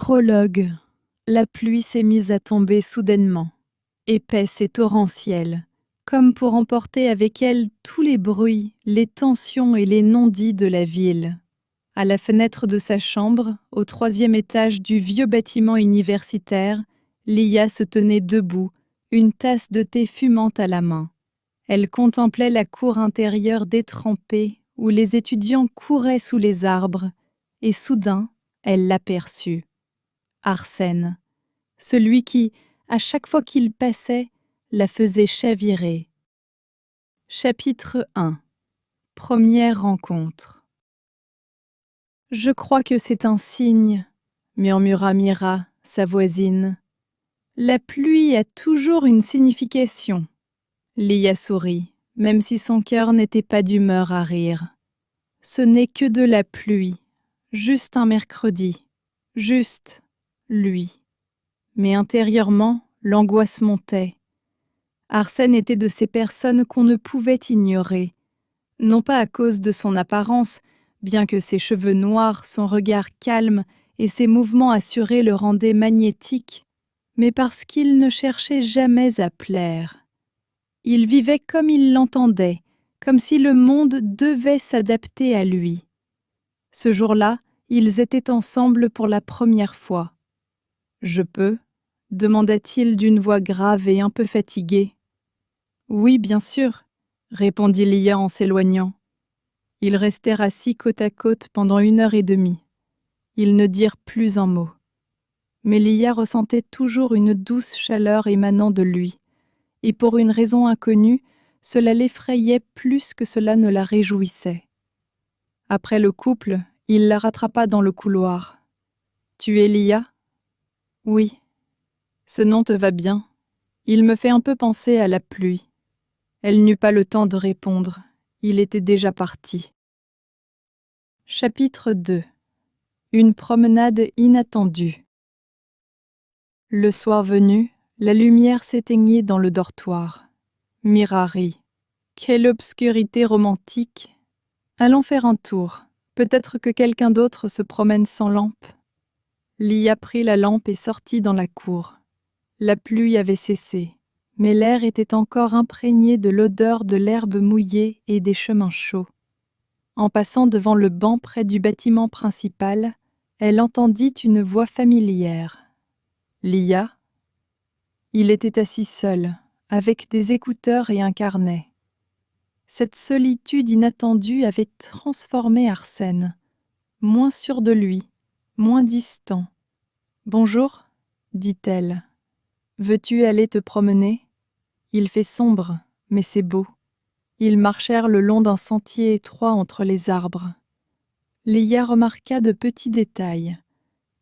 Prologue. La pluie s'est mise à tomber soudainement, épaisse et torrentielle, comme pour emporter avec elle tous les bruits, les tensions et les non-dits de la ville. À la fenêtre de sa chambre, au 3e étage du vieux bâtiment universitaire, Lia se tenait debout, une tasse de thé fumante à la main. Elle contemplait la cour intérieure détrempée, où les étudiants couraient sous les arbres, et soudain, elle l'aperçut. Arsène, celui qui, à chaque fois qu'il passait, la faisait chavirer. Chapitre 1. Première rencontre. « Je crois que c'est un signe, » murmura Mira, sa voisine. « La pluie a toujours une signification. » Lia sourit, même si son cœur n'était pas d'humeur à rire. Ce n'est que de la pluie, juste un mercredi, juste lui. Mais intérieurement, l'angoisse montait. Arsène était de ces personnes qu'on ne pouvait ignorer, non pas à cause de son apparence, bien que ses cheveux noirs, son regard calme et ses mouvements assurés le rendaient magnétique, mais parce qu'il ne cherchait jamais à plaire. Il vivait comme il l'entendait, comme si le monde devait s'adapter à lui. Ce jour-là, ils étaient ensemble pour la première fois. « Je peux ?» demanda-t-il d'une voix grave et un peu fatiguée. « Oui, bien sûr, » répondit Lia en s'éloignant. Ils restèrent assis côte à côte pendant 1h30. Ils ne dirent plus un mot. Mais Lia ressentait toujours une douce chaleur émanant de lui, et pour une raison inconnue, cela l'effrayait plus que cela ne la réjouissait. Après le couple, il la rattrapa dans le couloir. « Tu es Lia ?»« Oui. »« Ce nom te va bien. Il me fait un peu penser à la pluie. » Elle n'eut pas le temps de répondre. Il était déjà parti. Chapitre 2. Une promenade inattendue. Le soir venu, la lumière s'éteignit dans le dortoir. Mira rit. Quelle obscurité romantique! Allons faire un tour. Peut-être que quelqu'un d'autre se promène sans lampe. Lia prit la lampe et sortit dans la cour. La pluie avait cessé, mais l'air était encore imprégné de l'odeur de l'herbe mouillée et des chemins chauds. En passant devant le banc près du bâtiment principal, elle entendit une voix familière. « Lia ?» Il était assis seul, avec des écouteurs et un carnet. Cette solitude inattendue avait transformé Arsène, moins sûr de lui, moins distant. « Bonjour, » dit-elle. « Veux-tu aller te promener ? Il fait sombre, mais c'est beau. » Ils marchèrent le long d'un sentier étroit entre les arbres. Lia remarqua de petits détails,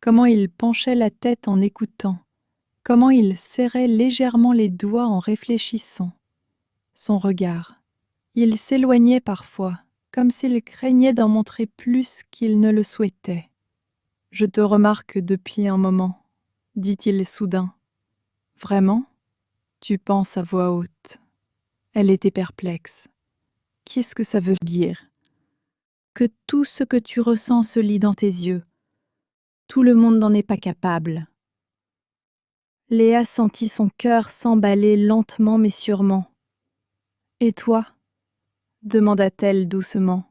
comment il penchait la tête en écoutant, comment il serrait légèrement les doigts en réfléchissant. Son regard. Il s'éloignait parfois, comme s'il craignait d'en montrer plus qu'il ne le souhaitait. « Je te remarque depuis un moment, » dit-il soudain. « Vraiment ? Tu penses à voix haute. » Elle était perplexe. « Qu'est-ce que ça veut dire ? » Que tout ce que tu ressens se lit dans tes yeux. Tout le monde n'en est pas capable. Léa sentit son cœur s'emballer lentement mais sûrement. « Et toi ?» demanda-t-elle doucement.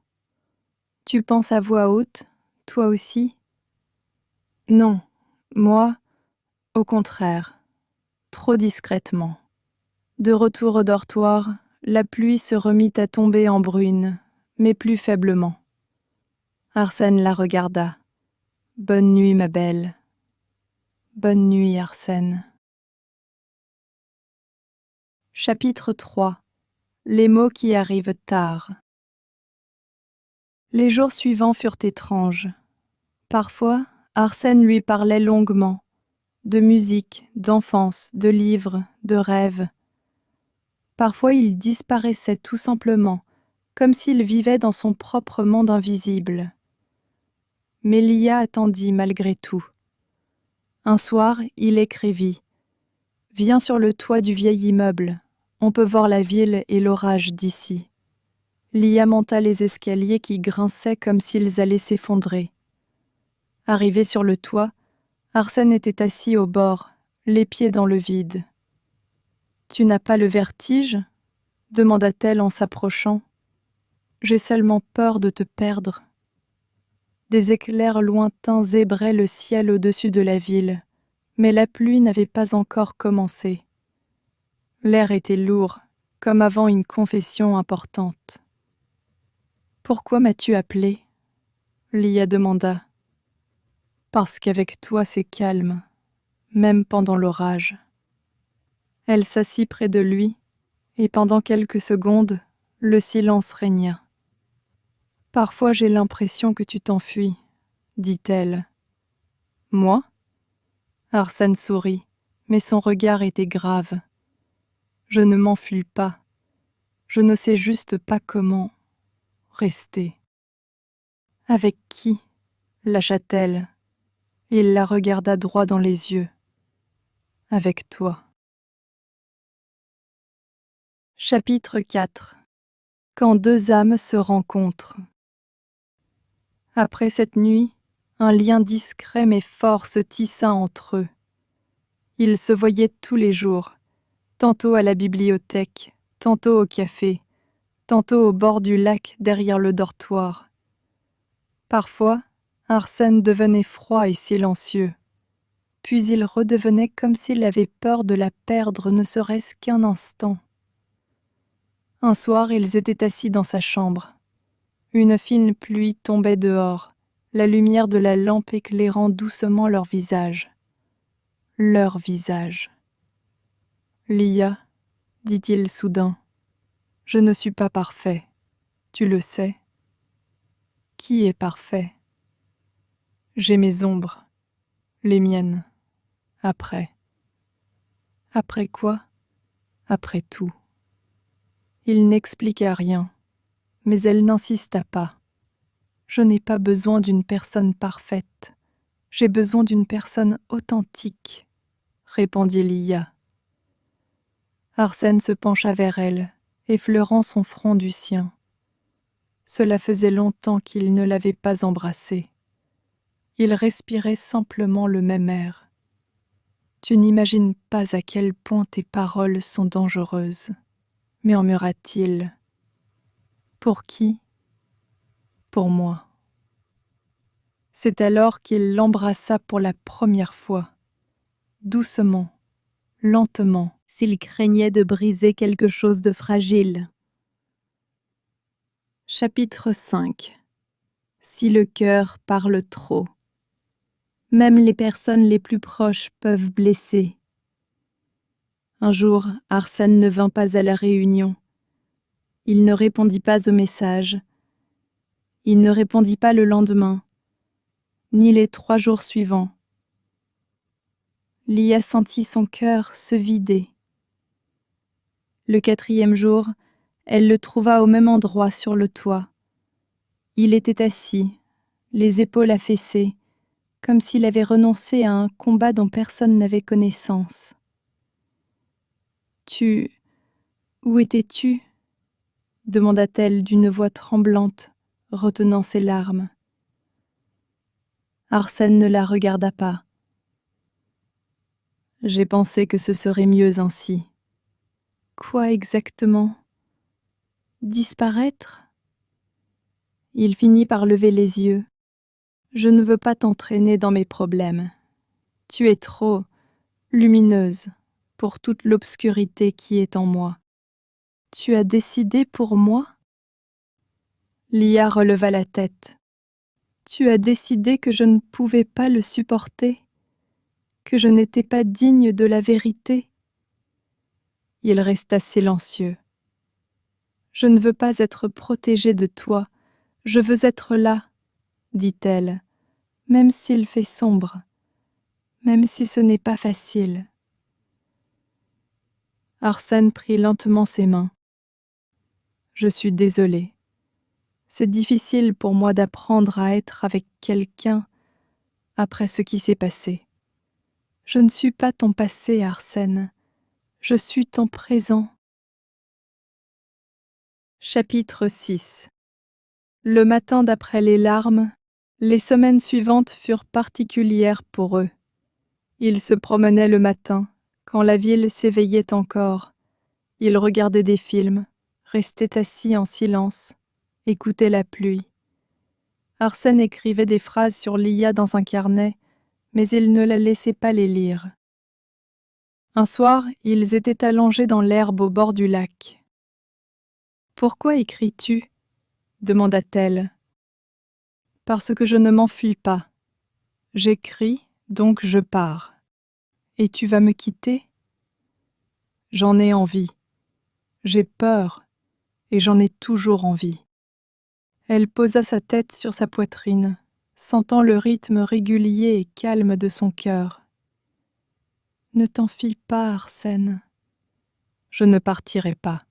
« Tu penses à voix haute, toi aussi ?»« Non, moi, au contraire, trop discrètement. » De retour au dortoir, la pluie se remit à tomber en bruine, mais plus faiblement. Arsène la regarda. « Bonne nuit, ma belle. »« Bonne nuit, Arsène. » Chapitre 3. Les mots qui arrivent tard. Les jours suivants furent étranges. Parfois, Arsène lui parlait longuement, de musique, d'enfance, de livres, de rêves. Parfois il disparaissait tout simplement, comme s'il vivait dans son propre monde invisible. Mais Lia attendit malgré tout. Un soir, il écrivit « Viens sur le toit du vieil immeuble, on peut voir la ville et l'orage d'ici. » Lia monta les escaliers qui grinçaient comme s'ils allaient s'effondrer. Arrivée sur le toit, Arsène était assis au bord, les pieds dans le vide. « Tu n'as pas le vertige » demanda-t-elle en s'approchant. « J'ai seulement peur de te perdre. » Des éclairs lointains zébraient le ciel au-dessus de la ville, mais la pluie n'avait pas encore commencé. L'air était lourd, comme avant une confession importante. « Pourquoi m'as-tu appelé » Lia demanda. « Parce qu'avec toi c'est calme, même pendant l'orage. » Elle s'assit près de lui, et pendant quelques secondes, le silence régna. « Parfois j'ai l'impression que tu t'enfuis, » dit-elle. « Moi ?» Arsène sourit, mais son regard était grave. « Je ne m'enfuis pas. Je ne sais juste pas comment rester. »« Avec qui ?» lâcha-t-elle. Il la regarda droit dans les yeux. « Avec toi. » Chapitre 4. Quand deux âmes se rencontrent. Après cette nuit, un lien discret mais fort se tissa entre eux. Ils se voyaient tous les jours, tantôt à la bibliothèque, tantôt au café, tantôt au bord du lac derrière le dortoir. Parfois, Arsène devenait froid et silencieux, puis il redevenait comme s'il avait peur de la perdre ne serait-ce qu'un instant. Un soir, ils étaient assis dans sa chambre. Une fine pluie tombait dehors, la lumière de la lampe éclairant doucement leurs visages. Leurs visages. « Lia, » dit-il soudain, « je ne suis pas parfait. Tu le sais. » « Qui est parfait ? » ?»« J'ai mes ombres, les miennes. Après. » »« Après quoi ? » ?»« Après tout. » Il n'expliqua rien, mais elle n'insista pas. « Je n'ai pas besoin d'une personne parfaite. J'ai besoin d'une personne authentique, » répondit Lia. Arsène se pencha vers elle, effleurant son front du sien. Cela faisait longtemps qu'il ne l'avait pas embrassée. Il respirait simplement le même air. « Tu n'imagines pas à quel point tes paroles sont dangereuses, » murmura-t-il. « Pour qui ? Pour moi. » C'est alors qu'il l'embrassa pour la première fois, doucement, lentement, s'il craignait de briser quelque chose de fragile. Chapitre 5. Si le cœur parle trop. Même les personnes les plus proches peuvent blesser. Un jour, Arsène ne vint pas à la réunion. Il ne répondit pas au message. Il ne répondit pas le lendemain, ni les 3 jours suivants. Lia sentit son cœur se vider. Le 4e jour, elle le trouva au même endroit sur le toit. Il était assis, les épaules affaissées, comme s'il avait renoncé à un combat dont personne n'avait connaissance. « Où étais-tu » demanda-t-elle d'une voix tremblante, retenant ses larmes. Arsène ne la regarda pas. « J'ai pensé que ce serait mieux ainsi. » « Quoi exactement ? Disparaître ?» Il finit par lever les yeux. « Je ne veux pas t'entraîner dans mes problèmes. Tu es trop lumineuse pour toute l'obscurité qui est en moi. Tu as décidé pour moi ?» Lia releva la tête. « Tu as décidé que je ne pouvais pas le supporter, que je n'étais pas digne de la vérité. » Il resta silencieux. « Je ne veux pas être protégée de toi, je veux être là, » dit-elle, « même s'il fait sombre, même si ce n'est pas facile. » Arsène prit lentement ses mains. « Je suis désolée. C'est difficile pour moi d'apprendre à être avec quelqu'un après ce qui s'est passé. Je ne suis pas ton passé, Arsène. Je suis ton présent. » Chapitre 6. Le matin d'après les larmes, les semaines suivantes furent particulières pour eux. Il se promenait le matin, quand la ville s'éveillait encore. Il regardait des films, restait assis en silence, écoutait la pluie. Arsène écrivait des phrases sur Lia dans un carnet, mais il ne la laissait pas les lire. Un soir, ils étaient allongés dans l'herbe au bord du lac. « Pourquoi écris-tu » demanda-t-elle. « Parce que je ne m'enfuis pas. J'écris, donc je pars. Et tu vas me quitter ? J'en ai envie. J'ai peur, et j'en ai toujours envie. » Elle posa sa tête sur sa poitrine, sentant le rythme régulier et calme de son cœur. « Ne t'enfuis pas, Arsène. Je ne partirai pas.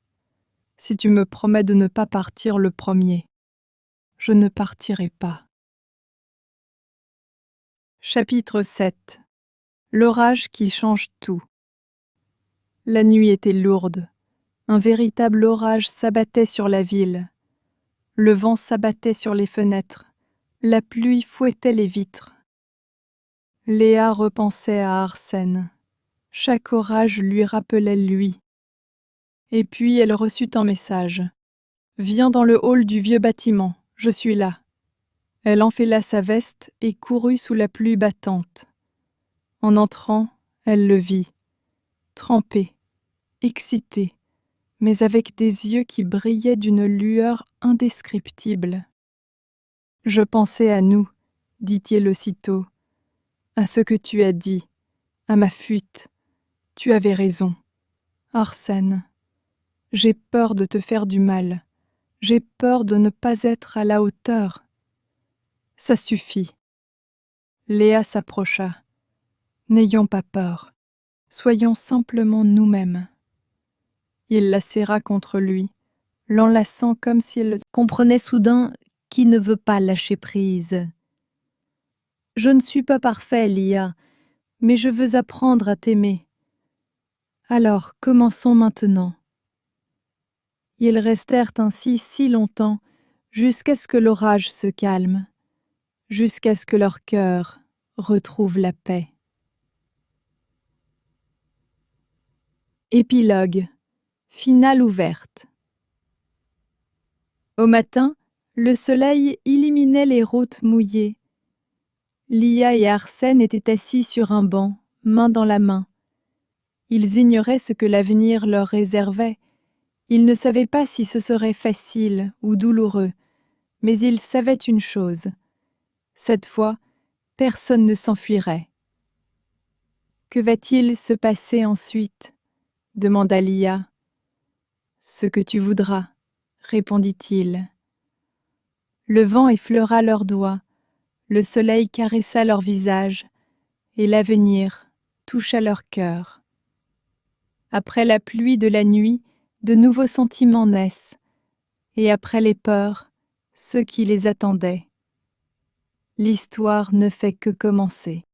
Si tu me promets de ne pas partir le premier, je ne partirai pas. » Chapitre 7. L'orage qui change tout. La nuit était lourde. Un véritable orage s'abattait sur la ville. Le vent s'abattait sur les fenêtres. La pluie fouettait les vitres. Léa repensait à Arsène. Chaque orage lui rappelait lui. Et puis elle reçut un message. « Viens dans le hall du vieux bâtiment, je suis là. » Elle enfila sa veste et courut sous la pluie battante. En entrant, elle le vit, trempé, excité, mais avec des yeux qui brillaient d'une lueur indescriptible. « Je pensais à nous, dit-il aussitôt, à ce que tu as dit, à ma fuite. Tu avais raison. Arsène, j'ai peur de te faire du mal. J'ai peur de ne pas être à la hauteur. Ça suffit. » Léa s'approcha. « N'ayons pas peur. Soyons simplement nous-mêmes. » Il la serra contre lui, l'enlaçant comme s'il comprenait soudain qui ne veut pas lâcher prise. « Je ne suis pas parfait, Lia, mais je veux apprendre à t'aimer. Alors, commençons maintenant. » Ils restèrent ainsi si longtemps, jusqu'à ce que l'orage se calme, jusqu'à ce que leur cœur retrouve la paix. Épilogue. Finale ouverte. Au matin, le soleil illuminait les routes mouillées. Lia et Arsène étaient assis sur un banc, main dans la main. Ils ignoraient ce que l'avenir leur réservait. Ils ne savaient pas si ce serait facile ou douloureux, mais ils savaient une chose. Cette fois, personne ne s'enfuirait. « Que va-t-il se passer ensuite ?» demanda Lia. « Ce que tu voudras, » répondit-il. Le vent effleura leurs doigts, le soleil caressa leur visage, et l'avenir toucha leur cœur. Après la pluie de la nuit, de nouveaux sentiments naissent, et après les peurs, ceux qui les attendaient. L'histoire ne fait que commencer.